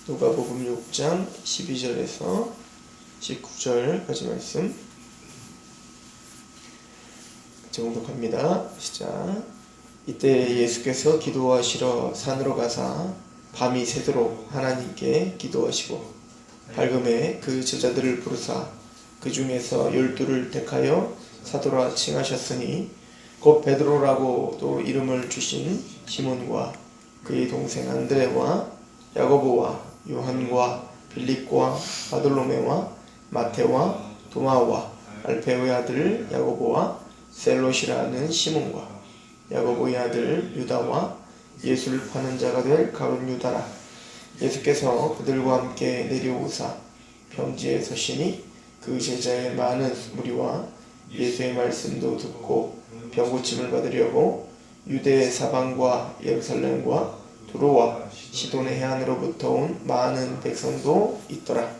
누가복음 6장 12절에서 19절까지 말씀 정독합니다. 시작. 이때 예수께서 기도하시러 산으로 가사 밤이 새도록 하나님께 기도하시고 밝음에 그 제자들을 부르사 그 중에서 12를 택하여 사도라 칭하셨으니 곧 베드로라고 또 이름을 주신 시몬과 그의 동생 안드레와 야고보와 요한과 빌립과 바돌로메와 마테와 도마와 알페오의 아들 야고보와 셀롯이라는 시몬과 야고보의 아들 유다와 예수를 파는 자가 될 가룟 유다라. 예수께서 그들과 함께 내려오사 평지에 서시니 그 제자의 많은 무리와 예수의 말씀도 듣고 병고침을 받으려고 유대 사방과 예루살렘과 두로와 시돈의 해안으로부터 온 많은 백성도 있더라.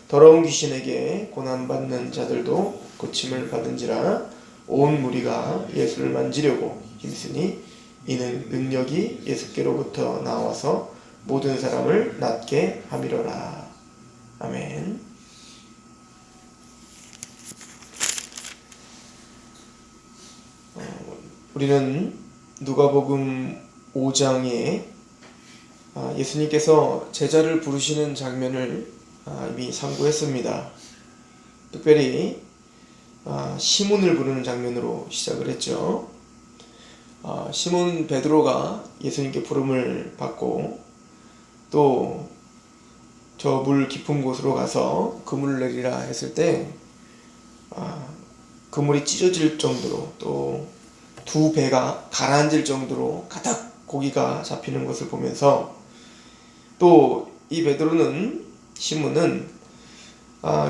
더러운 귀신에게 고난받는 자들도 고침을 받은지라. 온 무리가 예수를 만지려고 힘쓰니 이는 능력이 예수께로부터 나와서 모든 사람을 낫게 함이로라. 아멘. 우리는 누가복음 5장에 예수님께서 제자를 부르시는 장면을 이미 상고했습니다. 특별히 시몬을 부르는 장면으로 시작을 했죠. 시몬 베드로가 예수님께 부름을 받고 또 저 물 깊은 곳으로 가서 그물을 내리라 했을 때 그물이 찢어질 정도로 또 두 배가 가라앉을 정도로 가득 고기가 잡히는 것을 보면서 또 이 베드로는 시몬은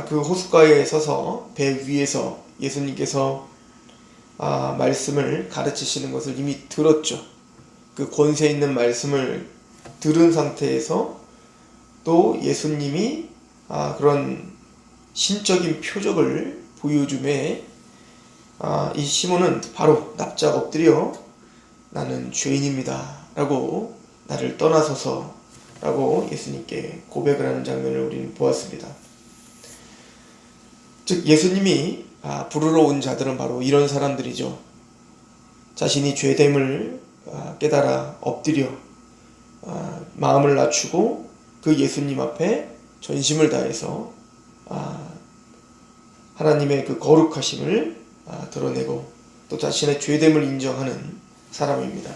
그 호숫가에 서서 배 위에서 예수님께서 말씀을 가르치시는 것을 이미 들었죠. 그 권세 있는 말씀을 들은 상태에서 또 예수님이 그런 신적인 표적을 보여줌에 이 시몬은 바로 납작 엎드려 나는 죄인입니다 라고 나를 떠나소서 라고 예수님께 고백을 하는 장면을 우리는 보았습니다. 즉 예수님이 부르러 온 자들은 바로 이런 사람들이죠. 자신이 죄됨을 깨달아 엎드려 마음을 낮추고 그 예수님 앞에 전심을 다해서 하나님의 그 거룩하심을 드러내고 또 자신의 죄됨을 인정하는 사람입니다.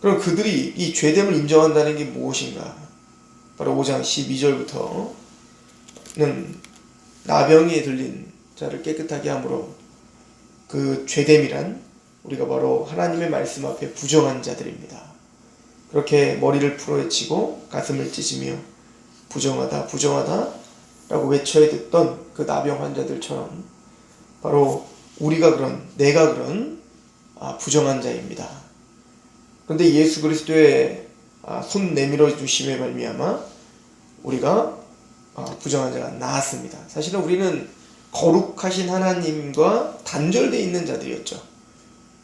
그럼 그들이 이 죄됨을 인정한다는 게 무엇인가? 바로 5장 12절부터는 나병에 들린 자를 깨끗하게 함으로 그 죄됨이란 우리가 바로 하나님의 말씀 앞에 부정한 자들입니다. 그렇게 머리를 풀어헤치고 가슴을 찢으며 부정하다 부정하다 라고 외쳐야 됐던 그 나병 환자들처럼 바로 내가 그런 부정한 자입니다. 그런데 예수 그리스도의 손 내밀어 주심에 말미암아 우리가 부정한 자가 나았습니다. 사실은 우리는 거룩하신 하나님과 단절되어 있는 자들이었죠.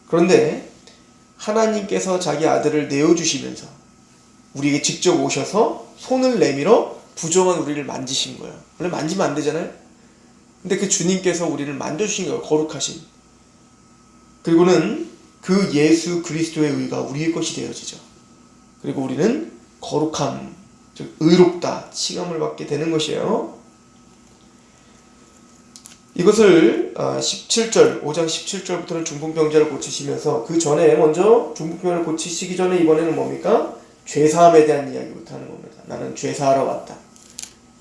그런데 하나님께서 자기 아들을 내어주시면서 우리에게 직접 오셔서 손을 내밀어 부정한 우리를 만지신 거예요. 원래 만지면 안 되잖아요. 근데 그 주님께서 우리를 만져주신 거예요. 거룩하신. 그리고는 그 예수 그리스도의 의가 우리의 것이 되어지죠. 그리고 우리는 거룩함, 즉 의롭다, 칭함을 받게 되는 것이에요. 이것을 5장 17절부터는 중풍병자를 고치시면서 그 전에 먼저 중풍병을 고치시기 전에 이번에는 뭡니까? 죄사함에 대한 이야기부터 하는 겁니다. 나는 죄사하러 왔다.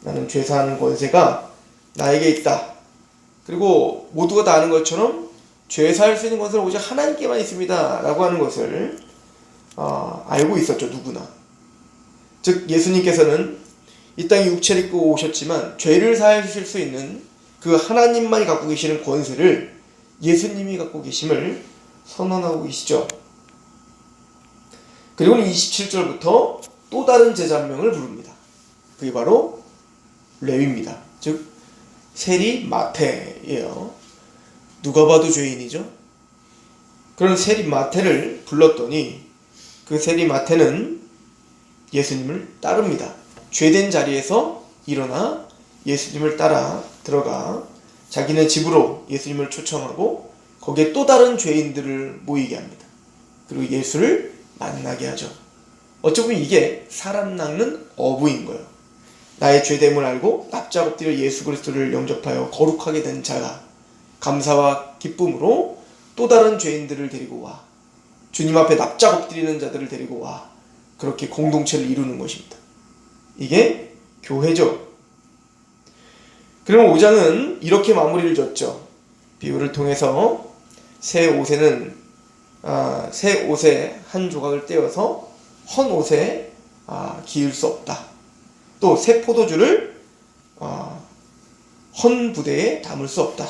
나는 죄사하는 권세가 나에게 있다. 그리고 모두가 다 아는 것처럼 죄사할 수 있는 것은 오직 하나님께만 있습니다 라고 하는 것을 알고 있었죠. 누구나. 즉 예수님께서는 이 땅에 육체를 입고 오셨지만 죄를 사하실 수 있는 그 하나님만이 갖고 계시는 권세를 예수님이 갖고 계심을 선언하고 계시죠. 그리고는 27절부터 또 다른 제자 한 명을 부릅니다. 그게 바로 레위입니다. 즉 세리 마태예요. 누가 봐도 죄인이죠. 그런 세리 마태를 불렀더니 그 세리 마태는 예수님을 따릅니다. 죄된 자리에서 일어나 예수님을 따라 들어가 자기네 집으로 예수님을 초청하고 거기에 또 다른 죄인들을 모이게 합니다. 그리고 예수를 만나게 하죠. 어쩌면 이게 사람 낚는 어부인 거예요. 나의 죄됨을 알고 납작 엎드려 예수 그리스도를 영접하여 거룩하게 된 자가 감사와 기쁨으로 또 다른 죄인들을 데리고 와 주님 앞에 납작 엎드리는 자들을 데리고 와 그렇게 공동체를 이루는 것입니다. 이게 교회죠. 그럼 5장은 이렇게 마무리를 줬죠. 비유를 통해서 새 옷에 한 조각을 떼어서 헌 옷에 기울 수 없다. 또 새 포도주를 헌 부대에 담을 수 없다.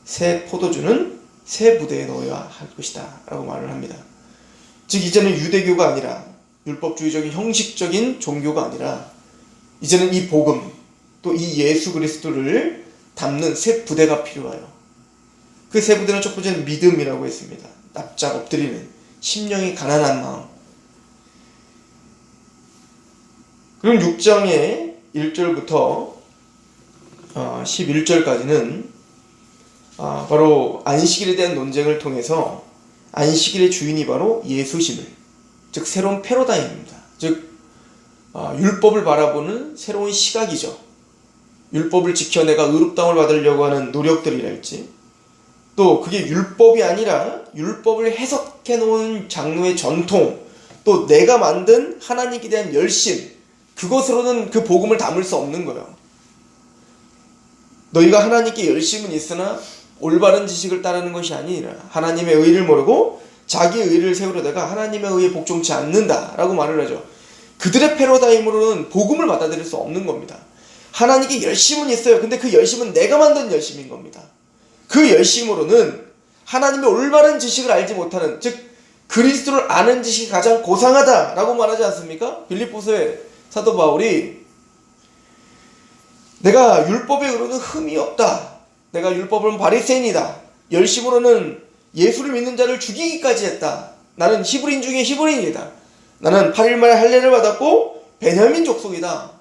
새 포도주는 새 부대에 넣어야 할 것이다 라고 말을 합니다. 즉 이제는 유대교가 아니라 율법주의적인 형식적인 종교가 아니라 이제는 이 복음 또 이 예수 그리스도를 담는 새 부대가 필요해요. 그 새 부대는 첫 번째는 믿음이라고 했습니다. 납작 엎드리는 심령이 가난한 마음. 그럼 6장의 1절부터 11절까지는 바로 안식일에 대한 논쟁을 통해서 안식일의 주인이 바로 예수심을, 즉 새로운 패러다임입니다. 즉 율법을 바라보는 새로운 시각이죠. 율법을 지켜 내가 의롭다움을 받으려고 하는 노력들이랄지, 또 그게 율법이 아니라 율법을 해석해 놓은 장로의 전통, 또 내가 만든 하나님께 대한 열심, 그것으로는 그 복음을 담을 수 없는 거예요. 너희가 하나님께 열심은 있으나 올바른 지식을 따르는 것이 아니라 하나님의 의를 모르고 자기의 의를 세우려다가 하나님의 의에 복종치 않는다 라고 말을 하죠. 그들의 패러다임으로는 복음을 받아들일 수 없는 겁니다. 하나님께 열심은 있어요. 근데 그 열심은 내가 만든 열심인 겁니다. 그 열심으로는 하나님의 올바른 지식을 알지 못하는, 즉 그리스도를 아는 지식이 가장 고상하다 라고 말하지 않습니까? 빌립보서의 사도 바울이 내가 율법의 의로는 흠이 없다. 내가 율법은 바리새인이다. 열심으로는 예수를 믿는 자를 죽이기까지 했다. 나는 히브리인 중에 히브리인이다. 나는 8일 만에 할례를 받았고 베냐민 족속이다.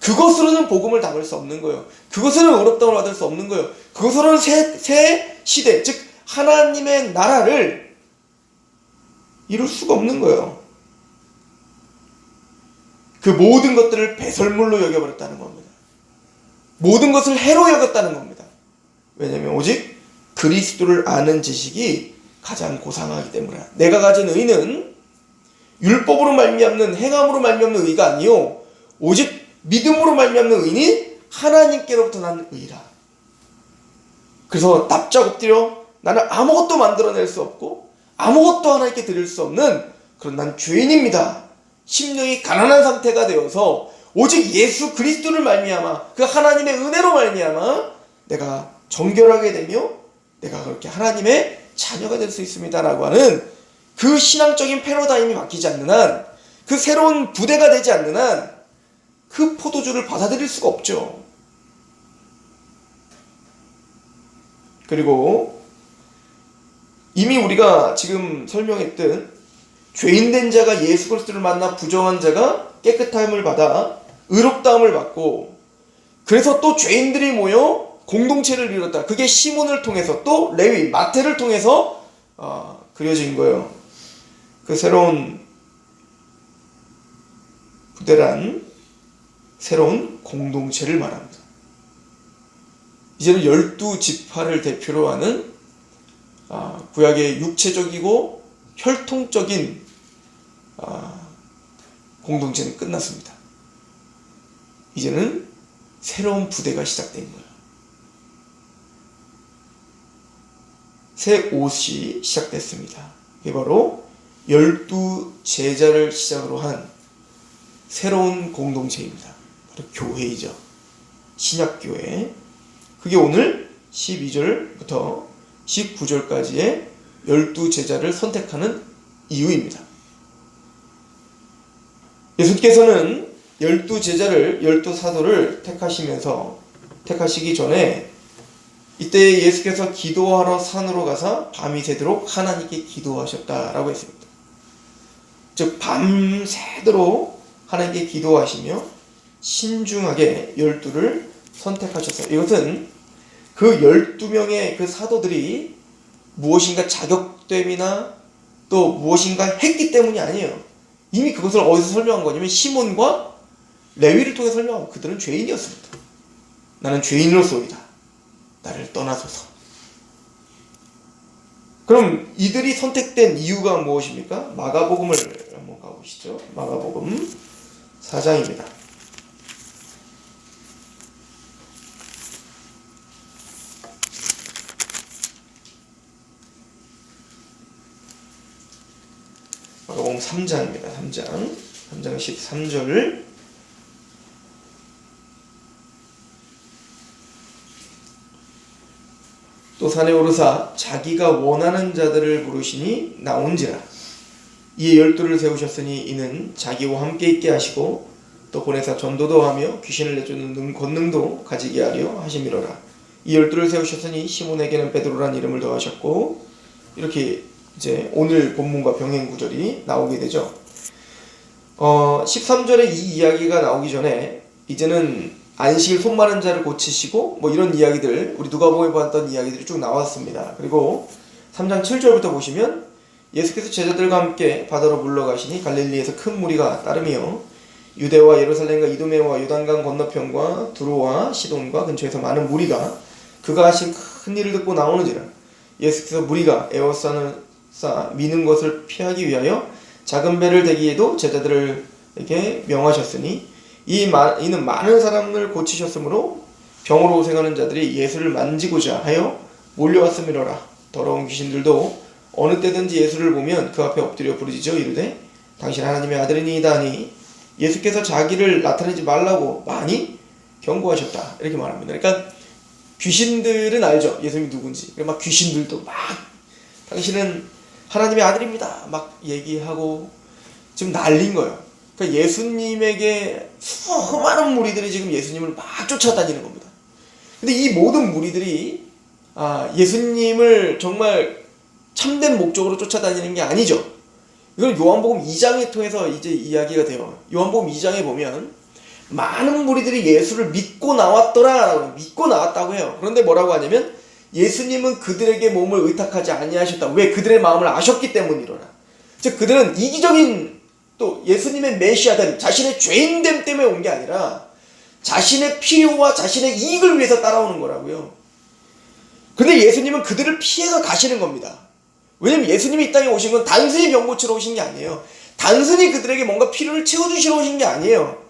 그것으로는 복음을 담을 수 없는 거예요. 그것으로는 의롭다움을 받을 수 없는 거예요. 그것으로는 새 시대, 즉 하나님의 나라를 이룰 수가 없는 거예요. 그 모든 것들을 배설물로 여겨버렸다는 겁니다. 모든 것을 해로 여겼다는 겁니다. 왜냐하면 오직 그리스도를 아는 지식이 가장 고상하기 때문에. 내가 가진 의는 율법으로 말미암는 행함으로 말미암는 의가 아니요 오직 믿음으로 말미암는 의니 하나님께로부터 난 의라. 그래서 납작 엎드려 나는 아무것도 만들어낼 수 없고 아무것도 하나님께 드릴 수 없는 그런 난 죄인입니다. 심령이 가난한 상태가 되어서 오직 예수 그리스도를 말미암아 그 하나님의 은혜로 말미암아 내가 정결하게 되며 내가 그렇게 하나님의 자녀가 될 수 있습니다 라고 하는 그 신앙적인 패러다임이 바뀌지 않는 한, 그 새로운 부대가 되지 않는 한 그 포도주를 받아들일 수가 없죠. 그리고 이미 우리가 지금 설명했던 죄인된 자가 예수 그리스도를 만나 부정한 자가 깨끗함을 받아 의롭다함을 받고, 그래서 또 죄인들이 모여 공동체를 이뤘다. 그게 시몬을 통해서 또 레위, 마태를 통해서 그려진 거예요. 그 새로운 부대란 새로운 공동체를 말합니다. 이제는 12지파를 대표로 하는 구약의 육체적이고 혈통적인 공동체는 끝났습니다. 이제는 새로운 부대가 시작된 거예요. 새 옷이 시작됐습니다. 이게 바로 12제자를 시작으로 한 새로운 공동체입니다. 바로 교회이죠. 신약교회. 그게 오늘 12절부터 19절까지의 12제자를 선택하는 이유입니다. 예수께서는 12제자를, 12사도를 택하시기 전에 이때 예수께서 기도하러 산으로 가서 밤이 새도록 하나님께 기도하셨다라고 했습니다. 즉 밤새도록 하나님께 기도하시며 신중하게 12를 선택하셨어요. 이것은 그 12명의 그 사도들이 무엇인가 자격됨이나 또 무엇인가 했기 때문이 아니에요. 이미 그것을 어디서 설명한 거냐면 시몬과 레위를 통해 설명하고, 그들은 죄인이었습니다. 나는 죄인으로서이다. 나를 떠나소서. 그럼 이들이 선택된 이유가 무엇입니까? 마가복음을 한번 가보시죠. 마가복음 4장입니다. 마가복음 3장입니다. 3장 13절. 또 산에 오르사 자기가 원하는 자들을 부르시니 나온지라. 이에 12를 세우셨으니 이는 자기와 함께 있게 하시고 또 보내사 전도도 하며 귀신을 내쫓는 권능도 가지게 하려 하심이로라. 이 12를 세우셨으니 시몬에게는 베드로란 이름을 더하셨고, 이렇게 이제 오늘 본문과 병행 구절이 나오게 되죠. 13절에 이 이야기가 나오기 전에 이제는 안식일 손 마른 자를 고치시고 뭐 이런 이야기들, 우리 누가복음에 봤던 이야기들이 쭉 나왔습니다. 그리고 3장 7절부터 보시면 예수께서 제자들과 함께 바다로 물러가시니 갈릴리에서 큰 무리가 따르며 유대와 예루살렘과 이두메와 요단강 건너편과 두로와 시돈과 근처에서 많은 무리가 그가 하신 큰 일을 듣고 나오는지라. 예수께서 무리가 에워싸 미는 것을 피하기 위하여 작은 배를 대기에도 제자들에게 명하셨으니 이는 많은 사람을 고치셨으므로 병으로 고생하는 자들이 예수를 만지고자 하여 몰려왔음이로라. 더러운 귀신들도 어느 때든지 예수를 보면 그 앞에 엎드려 부르짖어 이르되 당신 하나님의 아들이니이다 하니 예수께서 자기를 나타내지 말라고 많이 경고하셨다. 이렇게 말합니다. 그러니까 귀신들은 알죠. 예수님이 누군지. 막 귀신들도 막 당신은 하나님의 아들입니다. 막 얘기하고 지금 난린 거예요. 그러니까 예수님에게 수많은 무리들이 지금 예수님을 막 쫓아다니는 겁니다. 근데 이 모든 무리들이 예수님을 정말 참된 목적으로 쫓아다니는 게 아니죠. 이걸 요한복음 2장에 통해서 이제 이야기가 돼요. 요한복음 2장에 보면 많은 무리들이 예수를 믿고 나왔더라. 믿고 나왔다고 해요. 그런데 뭐라고 하냐면 예수님은 그들에게 몸을 의탁하지 아니하셨다. 왜? 그들의 마음을 아셨기 때문이로라. 즉 그들은 이기적인, 또 예수님의 메시아됨, 자신의 죄인됨 때문에 온 게 아니라 자신의 필요와 자신의 이익을 위해서 따라오는 거라고요. 근데 예수님은 그들을 피해서 가시는 겁니다. 왜냐면 예수님이 이 땅에 오신 건 단순히 병 고치러 오신 게 아니에요. 단순히 그들에게 뭔가 필요를 채워주시러 오신 게 아니에요.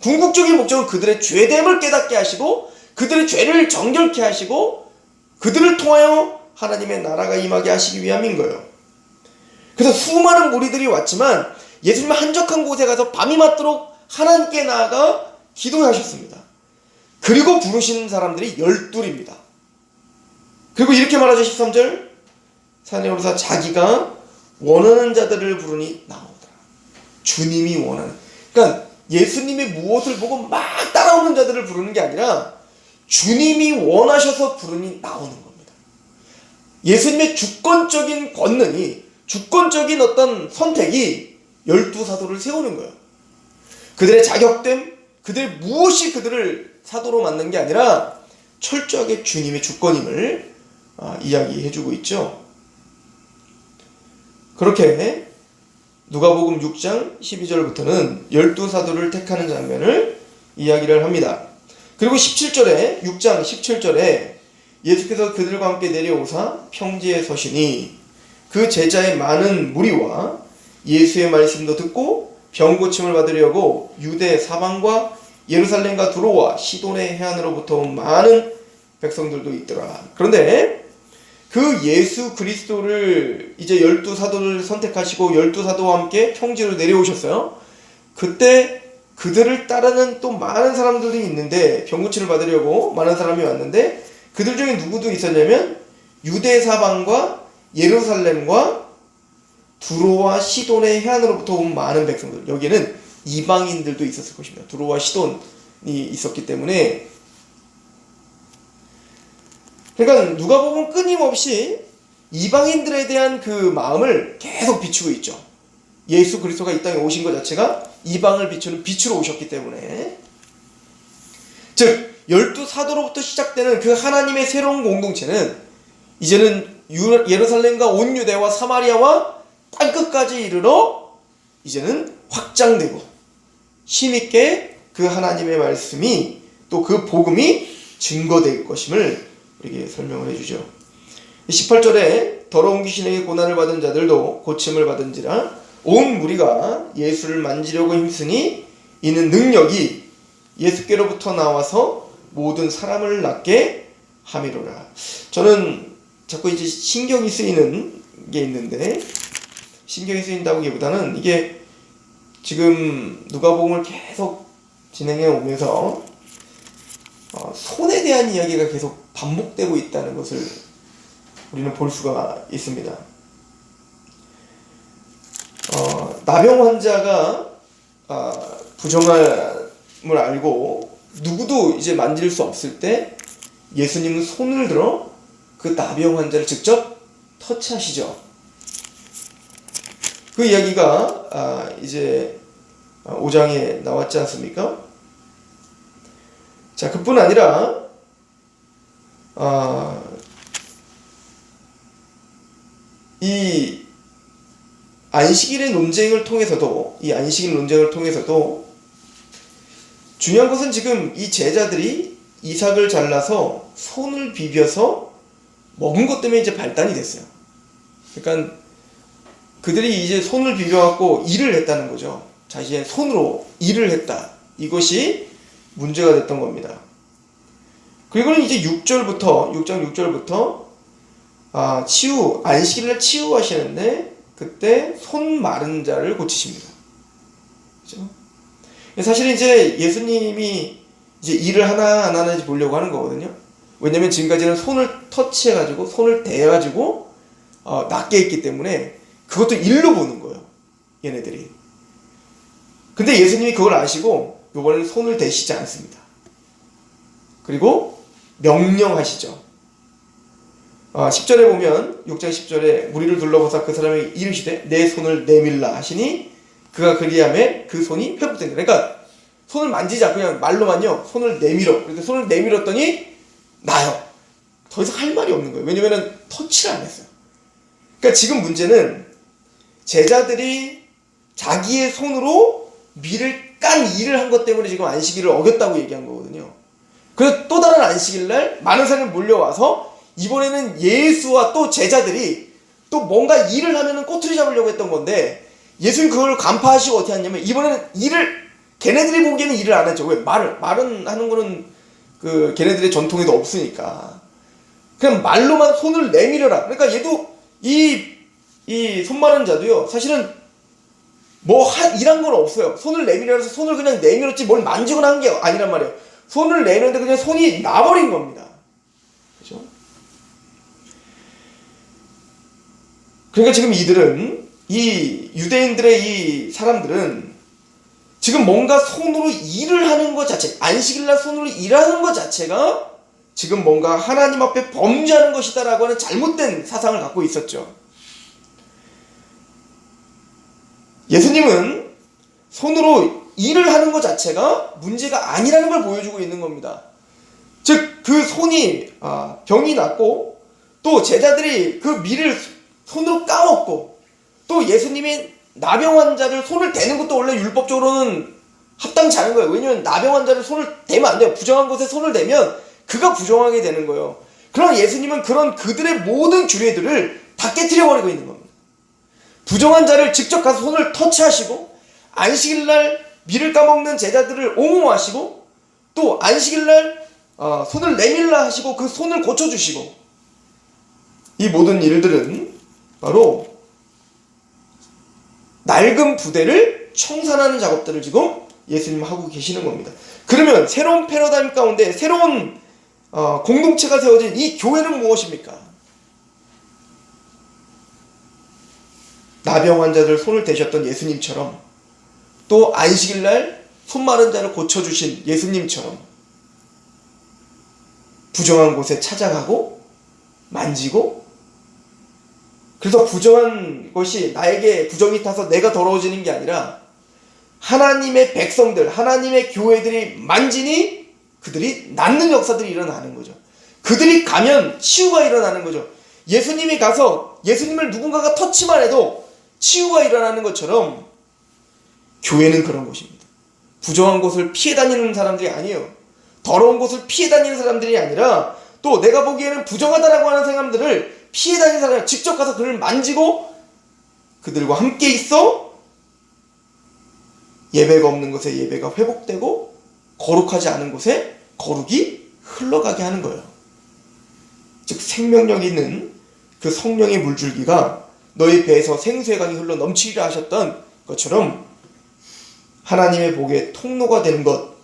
궁극적인 목적은 그들의 죄됨을 깨닫게 하시고 그들의 죄를 정결케 하시고 그들을 통하여 하나님의 나라가 임하게 하시기 위함인 거예요. 그래서 수많은 무리들이 왔지만 예수님은 한적한 곳에 가서 밤이 맞도록 하나님께 나아가 기도하셨습니다. 그리고 부르신 사람들이 12입니다. 그리고 이렇게 말하죠. 13절 산에 오르사 자기가 원하는 자들을 부르니 나오더라. 주님이 원하는, 그러니까 예수님의 무엇을 보고 막 따라오는 자들을 부르는 게 아니라 주님이 원하셔서 부르니 나오는 겁니다. 예수님의 주권적인 권능이, 주권적인 어떤 선택이 12사도를 세우는 거예요. 그들의 자격됨, 그들의 무엇이 그들을 사도로 만든 게 아니라 철저하게 주님의 주권임을 이야기해주고 있죠. 그렇게 누가복음 6장 12절부터는 12사도를 택하는 장면을 이야기를 합니다. 그리고 17절에 6장 17절에 예수께서 그들과 함께 내려오사 평지에 서시니 그 제자의 많은 무리와 예수의 말씀도 듣고 병 고침을 받으려고 유대 사방과 예루살렘과 두로와 시돈의 해안으로부터 온 많은 백성들도 있더라. 그런데 그 예수 그리스도를 이제 12사도를 선택하시고 12사도와 함께 평지로 내려오셨어요. 그때 그들을 따르는 또 많은 사람들이 있는데, 병 고침을 받으려고 많은 사람이 왔는데 그들 중에 누구도 있었냐면 유대 사방과 예루살렘과 두로와 시돈의 해안으로부터 온 많은 백성들, 여기에는 이방인들도 있었을 것입니다. 두로와 시돈이 있었기 때문에. 그러니까 누가복음은 끊임없이 이방인들에 대한 그 마음을 계속 비추고 있죠. 예수 그리스도가 이 땅에 오신 것 자체가 이방을 비추는 빛으로 오셨기 때문에, 즉 12사도로부터 시작되는 그 하나님의 새로운 공동체는 이제는 예루살렘과 온 유대와 사마리아와 땅끝까지 이르러 이제는 확장되고 힘있게 그 하나님의 말씀이 또 그 복음이 증거될 것임을 우리에게 설명을 해주죠. 18절에 더러운 귀신에게 고난을 받은 자들도 고침을 받은지라 온 무리가 예수를 만지려고 힘쓰니 이는 능력이 예수께로부터 나와서 모든 사람을 낫게 함이로라. 저는 자꾸 이제 신경이 쓰이는 게 있는데, 신경이 쓰인다기보다는 이게 지금 누가복음을 계속 진행해 오면서 손에 대한 이야기가 계속 반복되고 있다는 것을 우리는 볼 수가 있습니다. 나병 환자가 부정함을 알고 누구도 이제 만질 수 없을 때 예수님은 손을 들어 그 나병 환자를 직접 터치하시죠. 그 이야기가 이제 5장에 나왔지 않습니까? 자, 그뿐 아니라 이 안식일의 논쟁을 통해서도 중요한 것은 지금 이 제자들이 이삭을 잘라서 손을 비벼서 먹은 것 때문에 이제 발단이 됐어요. 그러니까 그들이 이제 손을 비벼갖고 일을 했다는 거죠. 자신의 손으로 일을 했다. 이것이 문제가 됐던 겁니다. 그리고는 이제 6장 6절부터 안식일날 치유하시는데 그때 손 마른 자를 고치십니다. 그렇죠? 사실 이제 예수님이 이제 일을 하나 안 하는지 보려고 하는 거거든요. 왜냐면 지금까지는 손을 터치해가지고 손을 대가지고 낫게 했기 때문에 그것도 일로 보는 거예요. 얘네들이. 근데 예수님이 그걸 아시고 이번에는 손을 대시지 않습니다. 그리고 명령하시죠. 10절에 보면 6장 10절에 무리를 둘러보사 그 사람에게 이르시되 내 손을 내밀라 하시니 그가 그리하매 그 손이 회복된 거예요. 그러니까 손을 만지자, 그냥 말로만요 손을 내밀어. 그래서 손을 내밀었더니 나요. 더 이상 할 말이 없는 거예요. 왜냐면은 터치를 안 했어요. 그러니까 지금 문제는 제자들이 자기의 손으로 밀을 깐 일을 한 것 때문에 지금 안식일을 어겼다고 얘기한 거거든요. 그래서 또 다른 안식일날 많은 사람이 몰려와서 이번에는 예수와 또 제자들이 또 뭔가 일을 하면은 꼬투리 잡으려고 했던 건데 예수님 그걸 간파하시고 어떻게 하냐면 이번에는 걔네들이 보기에는 일을 안 했죠. 왜? 말은 하는 거는 그 걔네들의 전통에도 없으니까 그냥 말로만 손을 내밀어라. 그러니까 얘도 이 손 마른 자도요 사실은 일한 건 없어요. 손을 내밀어서 손을 그냥 내밀었지 뭘 만지거나 한 게 아니란 말이에요. 손을 내밀었는데 그냥 손이 나버린 겁니다. 그렇죠? 그러니까 지금 이 유대인들의 이 사람들은 지금 뭔가 손으로 일을 하는 것 자체, 안식일날 손으로 일하는 것 자체가 지금 뭔가 하나님 앞에 범죄하는 것이다라고 하는 잘못된 사상을 갖고 있었죠. 예수님은 손으로 일을 하는 것 자체가 문제가 아니라는 걸 보여주고 있는 겁니다. 즉, 그 손이 병이 났고 또 제자들이 그 밀을 손으로 까먹고 또 예수님이 나병 환자를 손을 대는 것도 원래 율법적으로는 합당치 않은 거예요. 왜냐면 나병 환자를 손을 대면 안 돼요. 부정한 곳에 손을 대면 그가 부정하게 되는 거예요. 그러나 예수님은 그런 그들의 모든 규례들을 다 깨트려 버리고 있는 겁니다. 부정한 자를 직접 가서 손을 터치하시고 안식일날 밀을 까먹는 제자들을 옹호하시고 또 안식일날 손을 내밀라 하시고 그 손을 고쳐주시고 이 모든 일들은 바로 낡은 부대를 청산하는 작업들을 지금 예수님 하고 계시는 겁니다. 그러면 새로운 패러다임 가운데 새로운 공동체가 세워진 이 교회는 무엇입니까? 나병 환자들 손을 대셨던 예수님처럼 또 안식일날 손 마른 자를 고쳐주신 예수님처럼 부정한 곳에 찾아가고 만지고 그래서 부정한 것이 나에게 부정이 타서 내가 더러워지는 게 아니라 하나님의 백성들, 하나님의 교회들이 만지니 그들이 낫는 역사들이 일어나는 거죠. 그들이 가면 치유가 일어나는 거죠. 예수님이 가서 예수님을 누군가가 터치만 해도 치유가 일어나는 것처럼 교회는 그런 곳입니다. 부정한 곳을 피해 다니는 사람들이 아니에요. 더러운 곳을 피해 다니는 사람들이 아니라 또 내가 보기에는 부정하다라고 하는 사람들을 피해 다니는 사람이 직접 가서 그를 만지고 그들과 함께 있어 예배가 없는 곳에 예배가 회복되고 거룩하지 않은 곳에 거룩이 흘러가게 하는 거예요. 즉 생명력 있는 그 성령의 물줄기가 너희 배에서 생수의 강이 흘러 넘치리라 하셨던 것처럼 하나님의 복의 통로가 되는 것,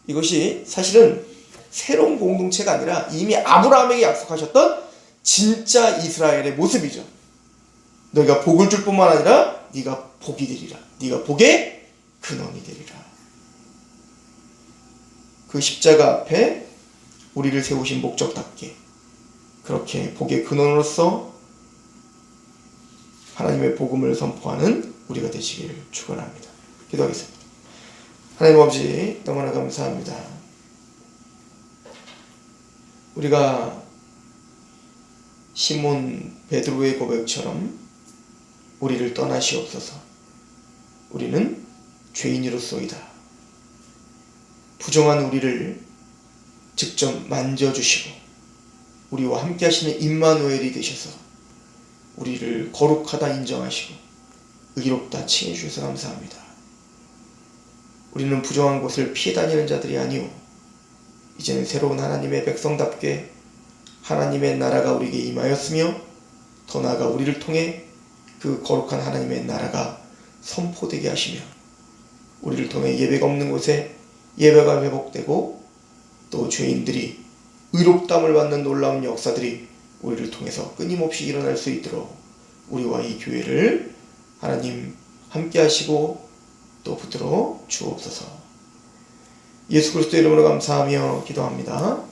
이것이 사실은 새로운 공동체가 아니라 이미 아브라함에게 약속하셨던 진짜 이스라엘의 모습이죠. 너희가 복을 줄 뿐만 아니라 네가 복이 되리라. 네가 복의 근원이 되리라. 그 십자가 앞에 우리를 세우신 목적답게 그렇게 복의 근원으로서 하나님의 복음을 선포하는 우리가 되시길 축원합니다. 기도하겠습니다. 하나님 아버지, 너무나 감사합니다. 우리가 시몬 베드로의 고백처럼 우리를 떠나시옵소서. 우리는 죄인이로소이다. 부정한 우리를 직접 만져주시고 우리와 함께 하시는 임마누엘이 되셔서 우리를 거룩하다 인정하시고 의롭다 칭해 주셔서 감사합니다. 우리는 부정한 곳을 피해 다니는 자들이 아니오. 이제는 새로운 하나님의 백성답게 하나님의 나라가 우리에게 임하였으며 더 나아가 우리를 통해 그 거룩한 하나님의 나라가 선포되게 하시며 우리를 통해 예배가 없는 곳에 예배가 회복되고 또 죄인들이 의롭다함을 받는 놀라운 역사들이 우리를 통해서 끊임없이 일어날 수 있도록 우리와 이 교회를 하나님 함께 하시고 또 붙들어 주옵소서. 예수 그리스도의 이름으로 감사하며 기도합니다.